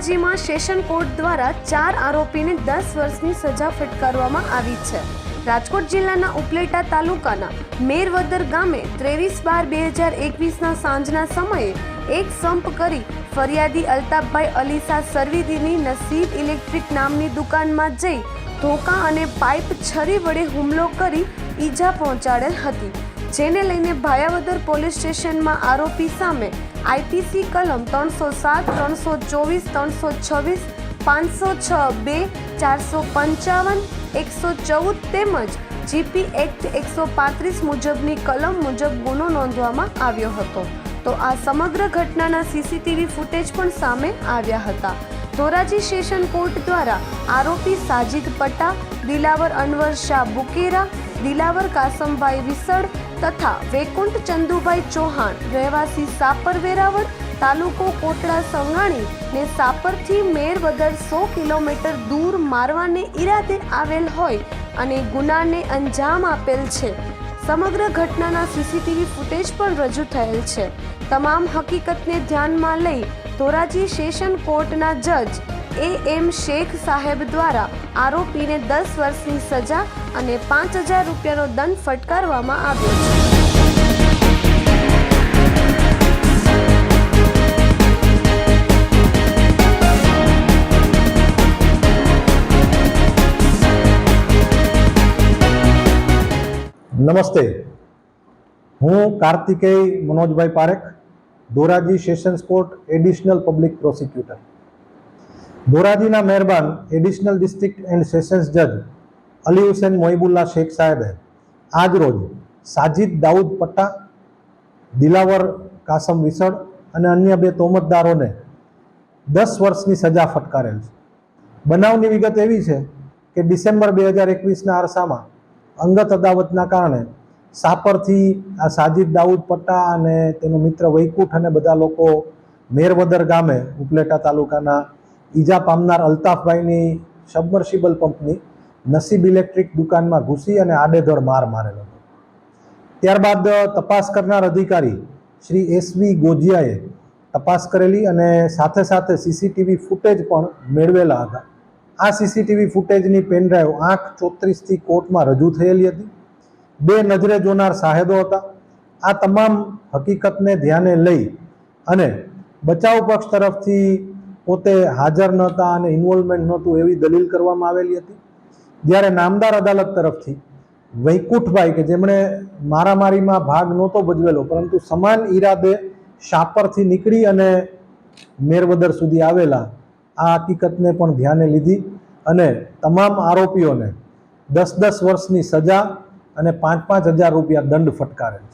ધોરાજીમાં session court દ્વારા 4 આરોપીને 10 વર્ષની સજા ફટકારવામાં આવી છે। રાજકોટ જિલ્લાના ઉપલેટા તાલુકાના મેરવદર ગામે 23/12/2021ના સાંજના સમયે એક સંપ કરી ફરિયાદી અલ્તાફભાઈ અલીસા સરવીદીની નસીબ ઇલેક્ટ્રિક નામની દુકાનમાં જઈ ધોકા અને પાઇપ છરી વડે હુમલો કરી ઈજા પહોંચાડેલ હતી, જેને લઈને ભાયાવદર પોલીસ સ્ટેશનમાં આરોપી સામે આઈપીસી કલમ 307, 324, 326, 506(2), 455, 114 તેમજ જીપી એક્ટ 135 મુજબની કલમ મુજબ ગુનો નોંધવામાં આવ્યો હતો। તો આ સમગ્ર ઘટનાના સીસીટીવી ફૂટેજ પણ સામે આવ્યા હતા। ધોરાજી સેશન કોર્ટ દ્વારા આરોપી સાજિદ પટ્ટા, દિલાવર અનવર શાહ બુકેરા, દિલાવર કાસમભાઈ વિસળ તથા વૈકુંઠ ચંદુભાઈ ચૌહાણ રહેવાસી સાપર વેરાવળ તાલુકો કોટડા સંઘાણી ને સાપરથી મેરવદર 100 કિલોમીટર દૂર મારવાને ઈરાદે આવેલ હોય અને ગુનાને અંજામ આપેલ છે। સમગ્ર ઘટનાના સીસીટીવી ફૂટેજ પણ રજૂ થયેલ છે। તમામ હકીકતને ધ્યાનમાં લઈ ધોરાજી સેશન કોર્ટના જજ AM શેખ સાહેબ દ્વારા આરોપીને 10 વર્ષની સજા અને 5000 રૂપિયાનો દંડ ફટકારવામાં આવ્યો છે। નમસ્તે, હું Kartikeya Manojbhai Parekh, Dhoraji sessions court additional public prosecutor. ધોરાજીના મહેરબાન એડિશનલ ડિસ્ટ્રિક્ટ એન્ડ સેશન્સ જજ અલી હુસૈન મોહિબુલ્લા શેખ સાહેબે આજ રોજ સાજિદ દાઉદ પટ્ટા, દિલાવર કાસમ વિસળ અને અન્ય 2 તોહમતદારોને 10 વર્ષની સજા ફટકારેલ છે। બનાવની વિગત એવી છે કે ડિસેમ્બર 2021ના અરસામાં અંગત અદાવતના કારણે સાપરથી આ સાજિદ દાઉદ પટ્ટા અને તેનો મિત્ર વૈકુંઠ અને બધા લોકો મેરવદર ગામે ઉપલેટા તાલુકાના ઈજા પામનાર અલ્તાફભાઈની સબમર્સિબલ પંપની નસીબ ઇલેક્ટ્રિક દુકાનમાં ઘૂસી અને આડેધડ માર મારેલો હતો। ત્યારબાદ તપાસ કરનાર અધિકારી શ્રી SV ગોજિયાએ તપાસ કરેલી અને સાથે સાથે સીસીટીવી ફૂટેજ પણ મેળવેલા હતા। આ સીસીટીવી ફૂટેજની પેનડ્રાઈવ 8/34થી કોર્ટમાં રજૂ થયેલી હતી। 2 નજરે જોનાર સાહેદો હતા। આ તમામ હકીકતને ધ્યાને લઈ અને બચાવ પક્ષ તરફથી પોતે હાજર નહોતા અને ઇન્વોલ્વમેન્ટ નહોતું એવી દલીલ કરવામાં આવેલી હતી, જ્યારે નામદાર અદાલત તરફથી વૈકુંઠભાઈ કે જેમણે મારામારીમાં ભાગ નહોતો ભજવેલો પરંતુ સમાન ઈરાદે શાપરથી નીકળી અને મેરવદર સુધી આવેલા આ હકીકતને પણ ધ્યાને લીધી અને તમામ આરોપીઓને 10 વર્ષની સજા અને 5,000 રૂપિયા દંડ ફટકારેલ છે।